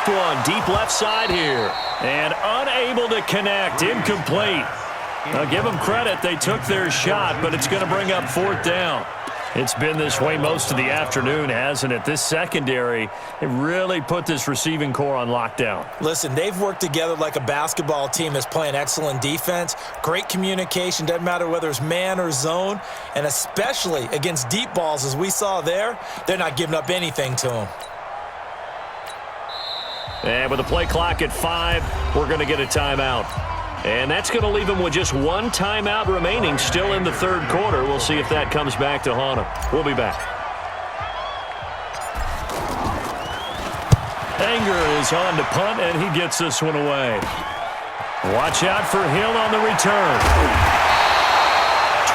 soft one, deep left side here. And unable to connect, incomplete. Now give them credit, they took their shot, but it's going to bring up fourth down. It's been this way most of the afternoon, hasn't it? This secondary, it really put this receiving core on lockdown. Listen, they've worked together like a basketball team that's playing excellent defense. Great communication, doesn't matter whether it's man or zone. And especially against deep balls, as we saw there, they're not giving up anything to them. And with the play clock at 5, we're going to get a timeout. And that's going to leave them with just one timeout remaining still in the third quarter. We'll see if that comes back to haunt them. We'll be back. Anger is on to punt, and he gets this one away. Watch out for Hill on the return.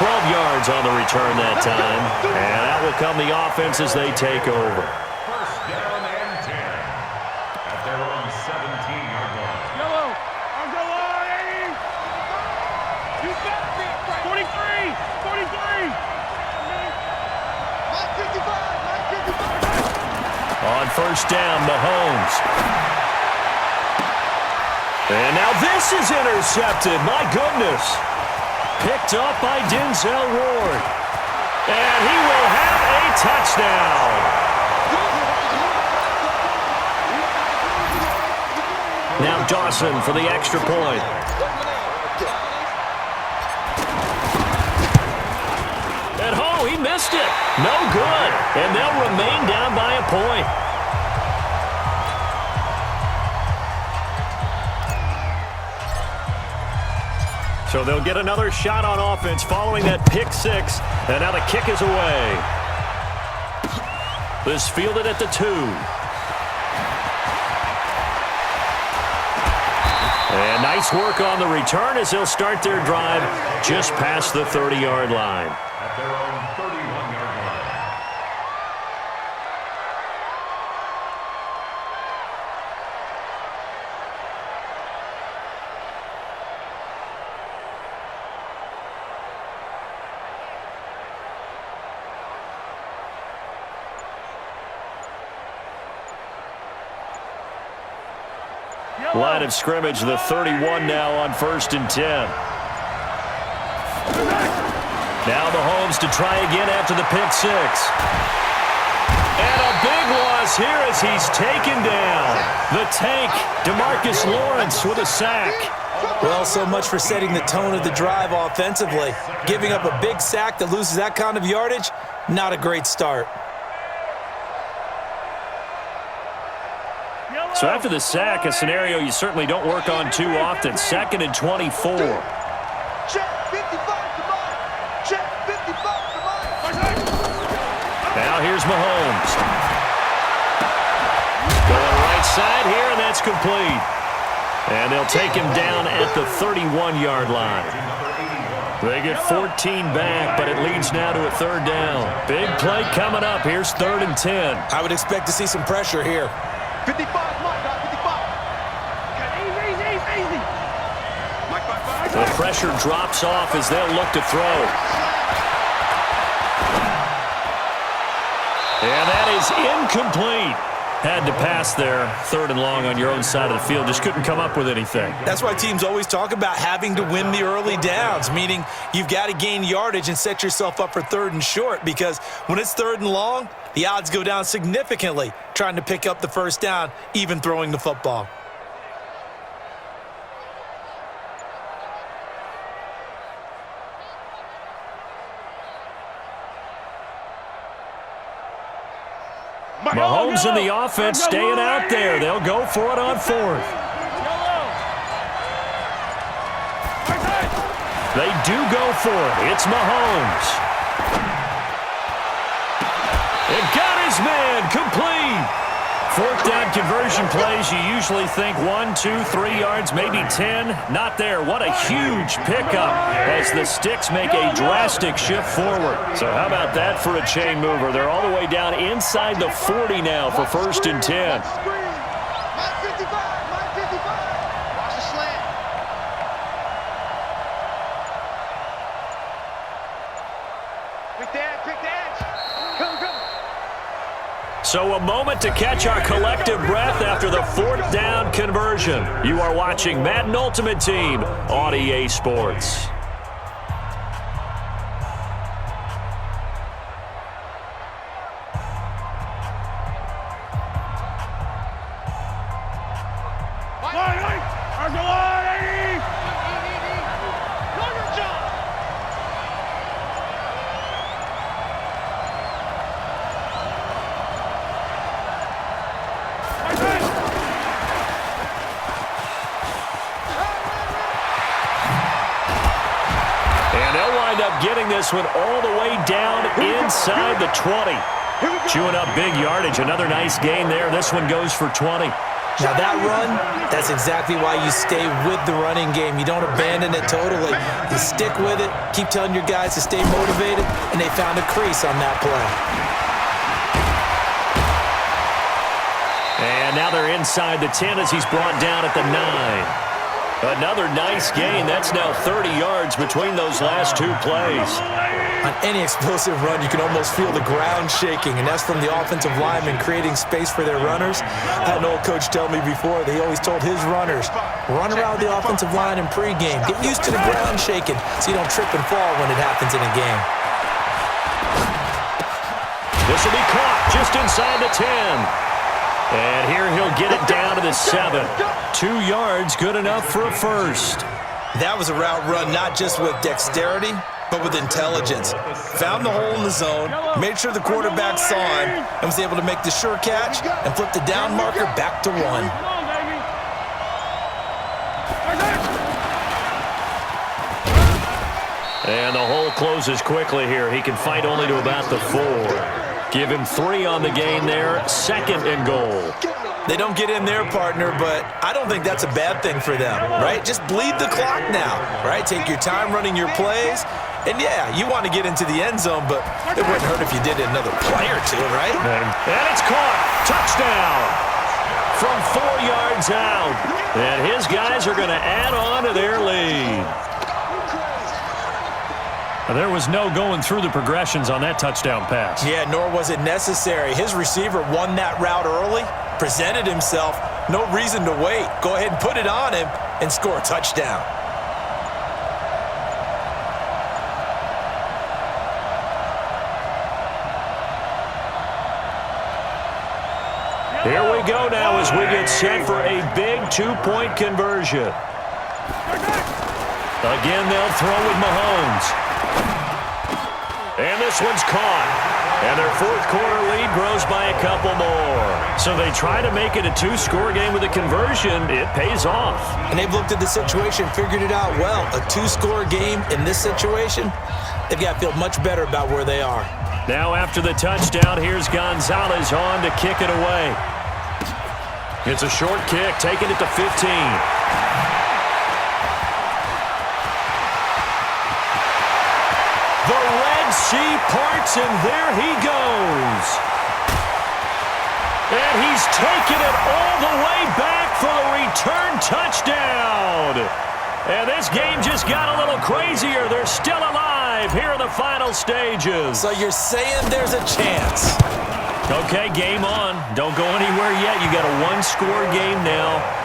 12 yards on the return that time. And out will come the offense as they take over. First down and 10 at their own 17-yard line. Yellow. I'll go on, Eddie. You got me. 43. 43. On first down, Mahomes. And now this is intercepted. My goodness. Picked up by Denzel Ward. And he will have a touchdown. Now Dawson for the extra point. And oh, he missed it. No good. And they'll remain down by a point. So they'll get another shot on offense following that pick six. And now the kick is away. This fielded at the 2. And nice work on the return as they'll start their drive just past the 30-yard line. At their own 31-yard line. Line of scrimmage, the 31 now on first and 10. Now Mahomes to try again after the pick six. And a big loss here as he's taken down. The tank, DeMarcus Lawrence with a sack. Well, so much for setting the tone of the drive offensively. Giving up a big sack that loses that kind of yardage, not a great start. So after the sack, a scenario you certainly don't work on too often. 2nd and 24. Now here's Mahomes. Going right side here, and that's complete. And they'll take him down at the 31-yard line. They get 14 back, but it leads now to a third down. Big play coming up. Here's 3rd and 10. I would expect to see some pressure here. 55, Mike, 55. Okay, easy. Mike, 5. The pressure drops off as they'll look to throw. And that is incomplete. Had to pass there, 3rd and long on your own side of the field. Just couldn't come up with anything. That's why teams always talk about having to win the early downs, meaning you've got to gain yardage and set yourself up for 3rd and short, because when it's 3rd and long, the odds go down significantly trying to pick up the first down, even throwing the football. Mahomes and the offense staying out there. They'll go for it on 4th. They do go for it. It's Mahomes. And got his man complete. 4th down conversion plays, you usually think 1, 2, 3 yards, maybe 10. Not there. What a huge pickup as the Sticks make a drastic shift forward. So how about that for a chain mover? They're all the way down inside the 40 now for 1st and 10. So a moment to catch our collective breath after the fourth down conversion. You are watching Madden Ultimate Team on EA Sports. Getting this one all the way down inside the 20. Chewing up big yardage. Another nice gain there. This one goes for 20. Now that run, that's exactly why you stay with the running game. You don't abandon it totally. You stick with it, keep telling your guys to stay motivated, and they found a crease on that play. And now they're inside the 10 as he's brought down at the 9. Another nice gain. That's now 30 yards between those last two plays. On any explosive run, you can almost feel the ground shaking, and that's from the offensive linemen creating space for their runners. I had an old coach tell me before, they always told his runners, run around the offensive line in pregame. Get used to the ground shaking so you don't trip and fall when it happens in a game. This will be caught just inside the 10. And here he'll get it down to the 7. 2 yards, good enough for a first. That was a route run not just with dexterity, but with intelligence. Found the hole in the zone, made sure the quarterback saw him, and was able to make the sure catch and flip the down marker back to 1. And the hole closes quickly here. He can fight only to about the 4. Give him 3 on the gain there. 2nd and goal. They don't get in their partner, but I don't think that's a bad thing for them, right? Just bleed the clock now, right? Take your time running your plays. And, yeah, you want to get into the end zone, but it wouldn't hurt if you did another play or 2, right? And it's caught. Touchdown from 4 yards out. And his guys are going to add on to their lead. There was no going through the progressions on that touchdown pass. Yeah, nor was it necessary. His receiver won that route early, presented himself, no reason to wait. Go ahead and put it on him and score a touchdown. Here we go now as we get set for a big 2-point conversion. Again, they'll throw with Mahomes. And this one's caught. And their fourth quarter lead grows by a couple more. So they try to make it a 2-score game with a conversion. It pays off. And they've looked at the situation, figured it out well. A 2-score game in this situation, they've got to feel much better about where they are. Now after the touchdown, here's Gonzalez on to kick it away. It's a short kick, taking it to 15. Sea parts, and there he goes. And he's taken it all the way back for the return touchdown. And this game just got a little crazier. They're still alive here in the final stages. So you're saying there's a chance? Okay, game on. Don't go anywhere yet. You got a 1-score game now.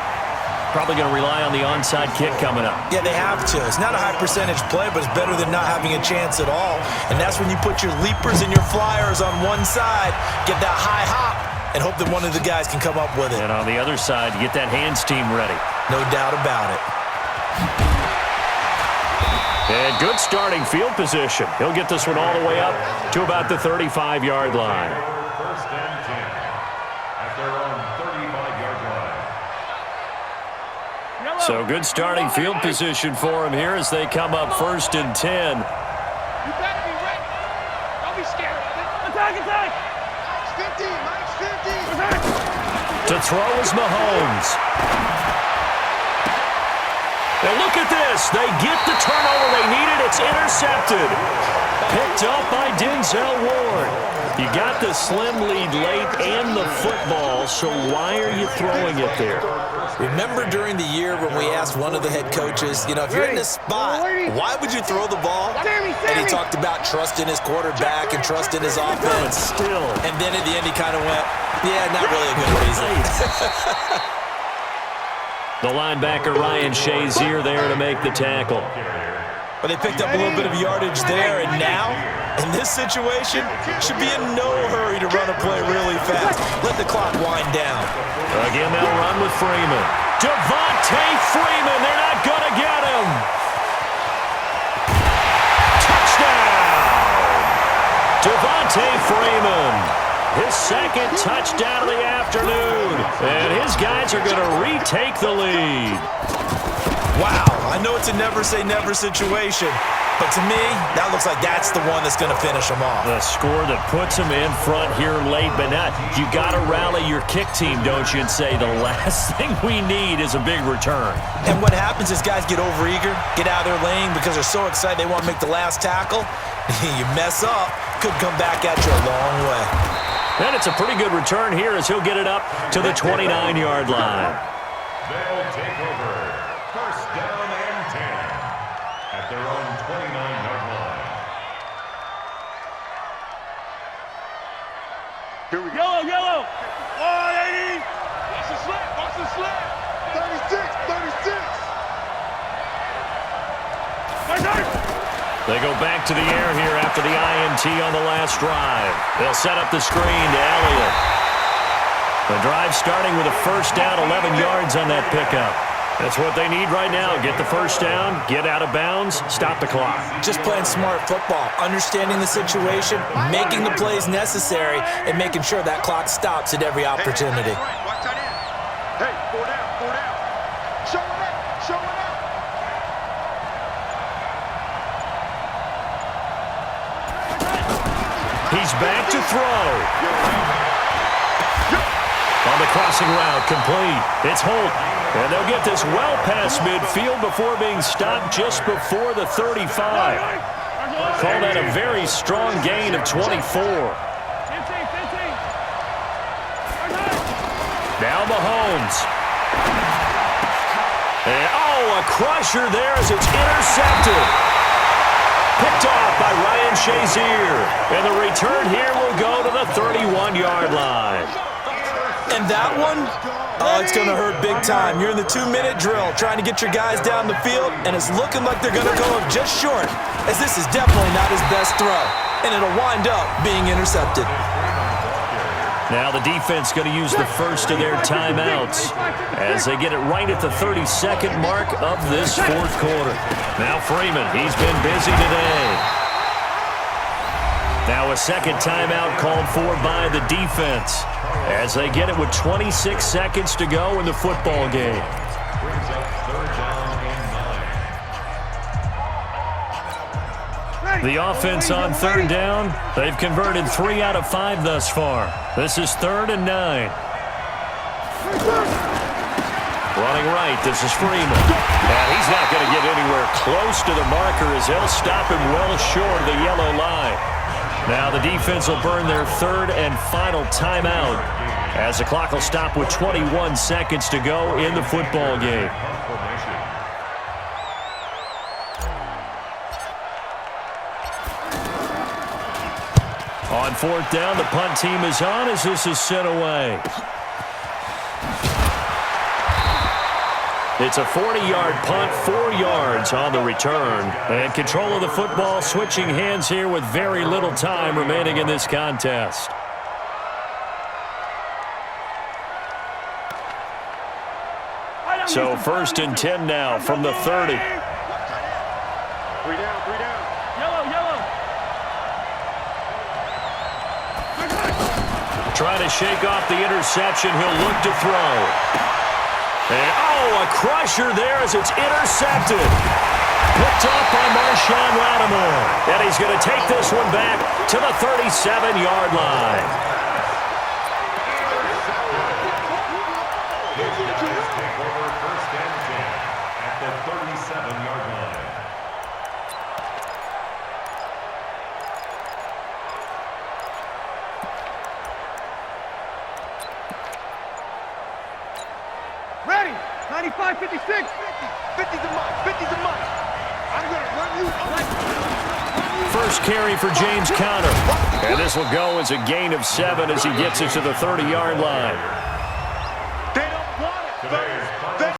Probably going to rely on the onside kick coming up. Yeah, they have to. It's not a high percentage play, but it's better than not having a chance at all. And that's when you put your leapers and your flyers on one side, get that high hop, and hope that one of the guys can come up with it. And on the other side, get that hands team ready. No doubt about it. And good starting field position. He'll get this one all the way up to about the 35-yard line. First and 10 at their own 35-yard line. So good starting field position for him here as they come up 1st and 10. You better be ready. Don't be scared of it. Attack, attack. Max 50. To throw is Mahomes. And look at this. They get the turnover they needed. It's intercepted. Picked up by Denzel Ward. You got the slim lead late and the football, so why are you throwing it there? Remember during the year when we asked one of the head coaches, you know, if you're in this spot, why would you throw the ball? And he talked about trusting his quarterback and trusting his offense. Still. And then at the end he kind of went, yeah, not really a good reason. The linebacker Ryan Shazier there to make the tackle. But they picked up a little bit of yardage there, and now, in this situation, should be in no hurry to run a play really fast. Let the clock wind down. Again, they'll run with Freeman. Devontae Freeman, they're not going to get him. Touchdown! Devontae Freeman, his second touchdown of the afternoon. And his guys are going to retake the lead. Wow, I know it's a never-say-never situation, but to me, that looks like that's the one that's going to finish them off. The score that puts them in front here late, but not. You got to rally your kick team, don't you, and say the last thing we need is a big return. And what happens is guys get overeager, get out of their lane because they're so excited they want to make the last tackle. You mess up, could come back at you a long way. And it's a pretty good return here as he'll get it up to the 29-yard line. They'll take over. First down and 10 at their own 29-yard line. Here we go. Yellow. 180. Watch the slip. Watch the slip. 36. They go back to the air here after the INT on the last drive. They'll set up the screen to Elliott. The drive starting with a first down, 11 yards on that pickup. That's what they need right now. Get the first down, get out of bounds, stop the clock. Just playing smart football, understanding the situation, making the plays necessary, and making sure that clock stops at every opportunity. Watch that in. Hey, 4 down. Show it up. He's back to throw. On the crossing route, complete. It's Holt. And they'll get this well past midfield before being stopped just before the 35. Call that a very strong gain of 24. Now Mahomes. And, a crusher there as it's intercepted. Picked off by Ryan Shazier. And the return here will go to the 31-yard line. And that one, it's going to hurt big time. You're in the 2-minute drill trying to get your guys down the field, and it's looking like they're going to go up just short, as this is definitely not his best throw, and it'll wind up being intercepted. Now the defense going to use the first of their timeouts as they get it right at the 32nd mark of this fourth quarter. Now Freeman, he's been busy today. Now a second timeout called for by the defense as they get it with 26 seconds to go in the football game. Brings up third down and 9. The offense on third down, they've converted 3 out of 5 thus far. This is 3rd and 9. Running right, this is Freeman. And he's not going to get anywhere close to the marker as they'll stop him well short of the yellow line. Now the defense will burn their 3rd and final timeout as the clock will stop with 21 seconds to go in the football game. On fourth down, the punt team is on as this is sent away. It's a 40-yard punt, 4 yards on the return. And control of the football switching hands here with very little time remaining in this contest. So 1st and 10 now from the 30. 3 down. Yellow. Trying to shake off the interception. He'll look to throw. And, a crusher there as it's intercepted. Picked off by Marshawn Lattimore. And he's going to take this one back to the 37-yard line. First and 10 at the 37-yard line. 95, 56. 50. 50's a mine. 50's a mine. I'm going to run you. First carry for James Conner. And this will go as a gain of 7 as he gets it to the 30-yard line. They don't want it.